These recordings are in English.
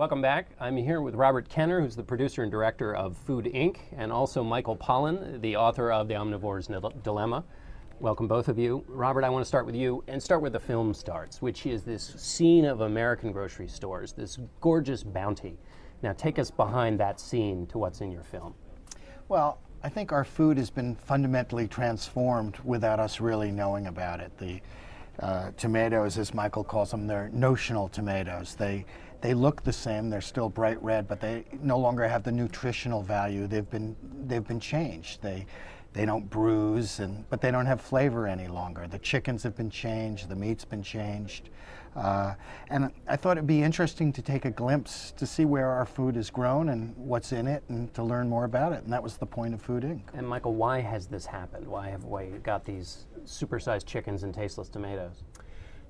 Welcome back. I'm here with Robert Kenner, who's the producer and director of Food, Inc., and also Michael Pollan, the author of The Omnivore's Dilemma. Welcome, both of you. Robert, I want to start with you and start with the film starts, which is this scene of American grocery stores, this gorgeous bounty. Now, take us behind that scene to what's in your film. Well, I think our food has been fundamentally transformed without us really knowing about it. The tomatoes, as Michael calls them, they're notional tomatoes. They look the same. They're still bright red, but they no longer have the nutritional value. They've been changed. They don't bruise, but they don't have flavor any longer. The chickens have been changed. The meat's been changed. And I thought it'd be interesting to take a glimpse to see where our food is grown and what's in it, and to learn more about it. And that was the point of Food, Inc. And Michael, why has this happened? Why have we got these supersized chickens and tasteless tomatoes?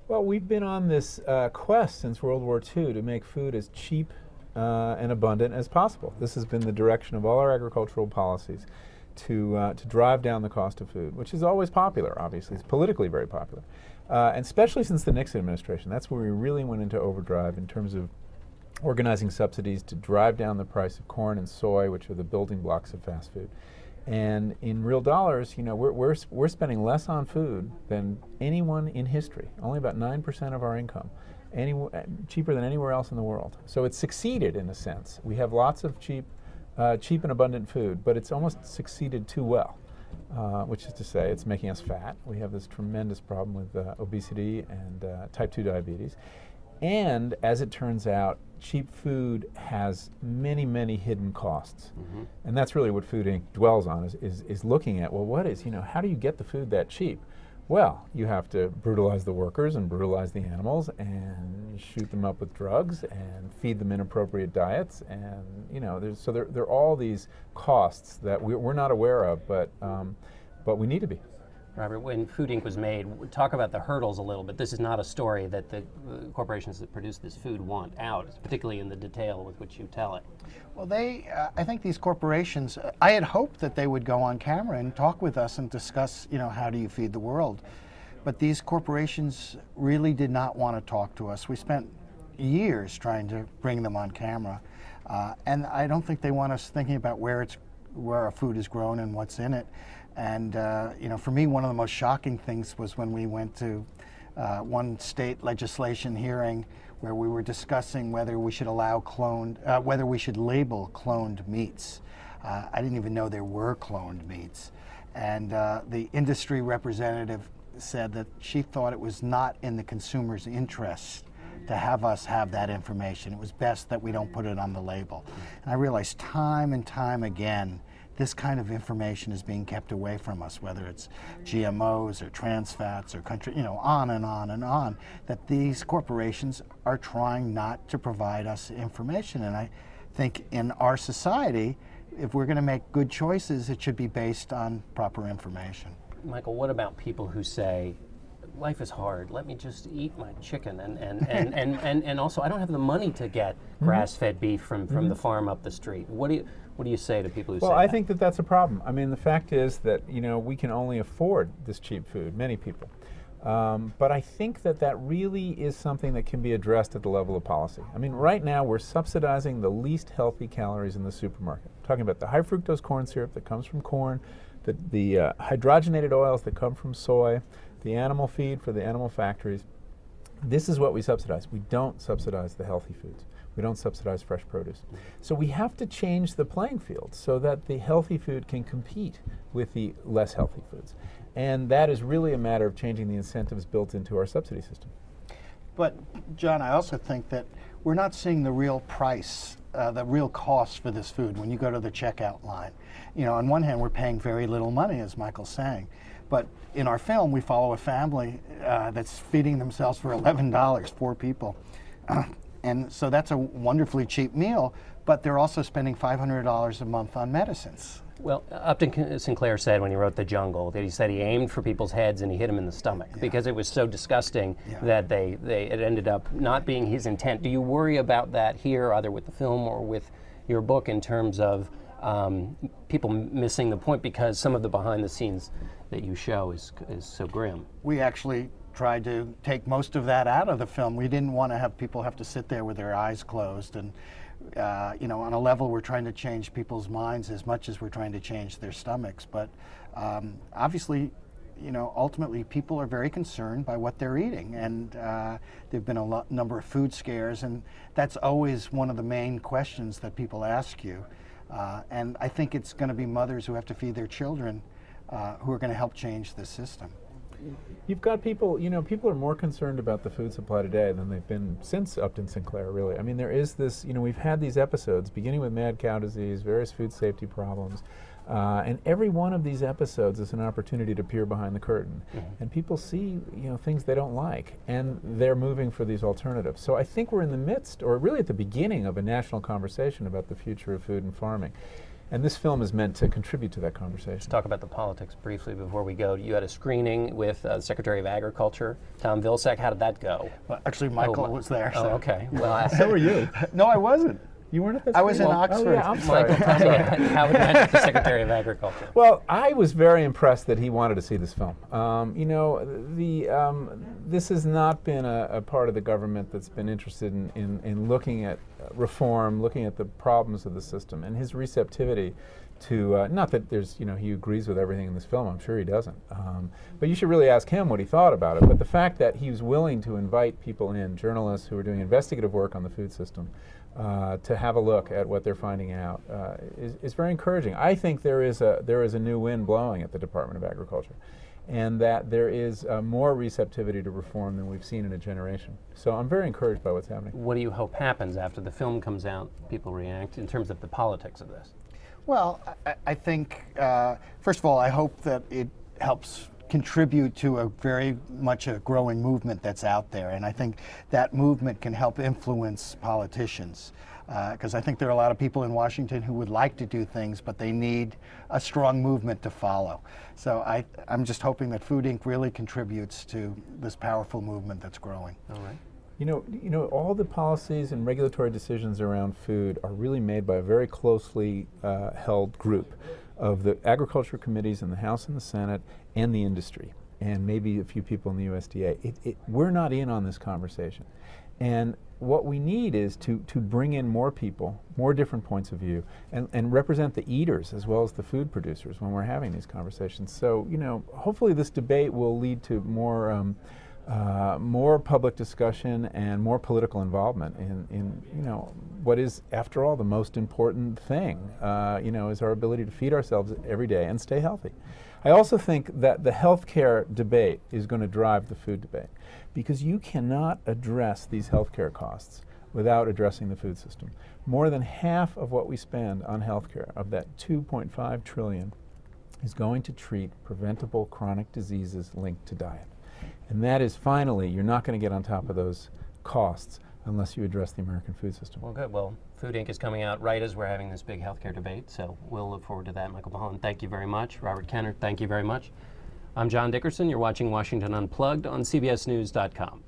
Well, we've been on this quest since World War II to make food as cheap and abundant as possible. This has been the direction of all our agricultural policies, to drive down the cost of food, which is always popular, obviously. It's politically very popular. And especially since the Nixon administration, that's where we really went into overdrive in terms of organizing subsidies to drive down the price of corn and soy, which are the building blocks of fast food. And in real dollars, you know, we're spending less on food than anyone in history, only about 9% of our income, cheaper than anywhere else in the world. So it's succeeded in a sense. We have lots of cheap and abundant food, but it's almost succeeded too well, which is to say it's making us fat. We have this tremendous problem with obesity and type 2 diabetes. And as it turns out, cheap food has many, many hidden costs. Mm-hmm. And that's really what Food, Inc. dwells on, is looking at, well, how do you get the food that cheap? Well, you have to brutalize the workers and brutalize the animals and shoot them up with drugs and feed them inappropriate diets. And, you know, there are all these costs that we're not aware of, but we need to be. Robert, when Food, Inc. was made, talk about the hurdles a little bit. This is not a story that the corporations that produce this food want out, particularly in the detail with which you tell it. Well, I think these corporations, I had hoped that they would go on camera and talk with us and discuss, you know, how do you feed the world? But these corporations really did not want to talk to us. We spent years trying to bring them on camera. And I don't think they want us thinking about where our food is grown and what's in it. And you know, for me, one of the most shocking things was when we went to one state legislation hearing where we were discussing whether we should allow whether we should label cloned meats. I didn't even know there were cloned meats. And the industry representative said that she thought it was not in the consumer's interest to have us have that information. It was best that we don't put it on the label. And I realized time and time again, this kind of information is being kept away from us, whether it's GMOs or trans fats or you know, on and on and on, that these corporations are trying not to provide us information. And I think in our society, if we're going to make good choices, it should be based on proper information. Michael, what about people who say, life is hard, let me just eat my chicken, and also I don't have the money to get grass-fed beef from the farm up the street. What do you say to people who say that? Well, I think that that's a problem. I mean, the fact is that, you know, we can only afford this cheap food, many people. But I think that really is something that can be addressed at the level of policy. I mean, right now we're subsidizing the least healthy calories in the supermarket. I'm talking about the high fructose corn syrup that comes from corn, the hydrogenated oils that come from soy, the animal feed for the animal factories. This is what we subsidize. We don't subsidize the healthy foods. We don't subsidize fresh produce. So we have to change the playing field so that the healthy food can compete with the less healthy foods. And that is really a matter of changing the incentives built into our subsidy system. But, John, I also think that we're not seeing the real price, the real cost for this food when you go to the checkout line. You know, on one hand, we're paying very little money, as Michael's saying. But in our film, we follow a family that's feeding themselves for $11, 4 people. And so that's a wonderfully cheap meal, but they're also spending $500 a month on medicines. Well, Upton Sinclair said when he wrote The Jungle that he said he aimed for people's heads and he hit them in the stomach because it was so disgusting that it ended up not being his intent. Do you worry about that here, either with the film or with your book, in terms of people missing the point because some of the behind the scenes that you show is so grim? We actually tried to take most of that out of the film. We didn't want to have people have to sit there with their eyes closed. And you know, on a level, we're trying to change people's minds as much as we're trying to change their stomachs. But obviously, you know, ultimately, people are very concerned by what they're eating, and there've been a number of food scares, and that's always one of the main questions that people ask you. And I think it's going to be mothers who have to feed their children who are going to help change this system. You've got people, you know, people are more concerned about the food supply today than they've been since Upton Sinclair, really. I mean, there is this, you know, we've had these episodes, beginning with mad cow disease, various food safety problems, and every one of these episodes is an opportunity to peer behind the curtain. And people see, you know, things they don't like, and they're moving for these alternatives. So I think we're in the midst, or really at the beginning, of a national conversation about the future of food and farming. And this film is meant to contribute to that conversation. Let's talk about the politics briefly before we go. You had a screening with Secretary of Agriculture, Tom Vilsack. How did that go? Well, actually, Michael was there. Oh, okay. Well, so were you. No, I wasn't. You weren't at that I was in screening? Oxford. Oh, yeah, I'm sorry. Michael, tell me how it went with the Secretary of Agriculture. Well, I was very impressed that he wanted to see this film. You know, this has not been a part of the government that's been interested in looking at reform, looking at the problems of the system, and his receptivity to, not that there's, you know, he agrees with everything in this film, I'm sure he doesn't, but you should really ask him what he thought about it. But the fact that he was willing to invite people in, journalists who are doing investigative work on the food system, to have a look at what they're finding out is very encouraging. I think there is a new wind blowing at the Department of Agriculture, and that there is more receptivity to reform than we've seen in a generation. So I'm very encouraged by what's happening. What do you hope happens after the film comes out, people react, in terms of the politics of this? Well, I think, first of all, I hope that it helps contribute to a very much a growing movement that's out there, and I think that movement can help influence politicians, because I think there are a lot of people in Washington who would like to do things, but they need a strong movement to follow. So I'm just hoping that Food Inc. really contributes to this powerful movement that's growing. All right. You know, all the policies and regulatory decisions around food are really made by a very closely held group of the agriculture committees in the House and the Senate and the industry, and maybe a few people in the USDA. We're not in on this conversation. And what we need is to bring in more people, more different points of view, and represent the eaters as well as the food producers when we're having these conversations. So, you know, hopefully this debate will lead to more public discussion and more political involvement in you know, what is, after all, the most important thing, you know, is our ability to feed ourselves every day and stay healthy. I also think that the healthcare debate is going to drive the food debate, because you cannot address these healthcare costs without addressing the food system. More than half of what we spend on healthcare, of that $2.5 trillion, is going to treat preventable chronic diseases linked to diet. And that is, finally, you're not going to get on top of those costs unless you address the American food system. Well, good. Well, Food Inc. is coming out right as we're having this big healthcare debate, so we'll look forward to that. Michael Pollan, thank you very much. Robert Kenner, thank you very much. I'm John Dickerson. You're watching Washington Unplugged on CBSNews.com.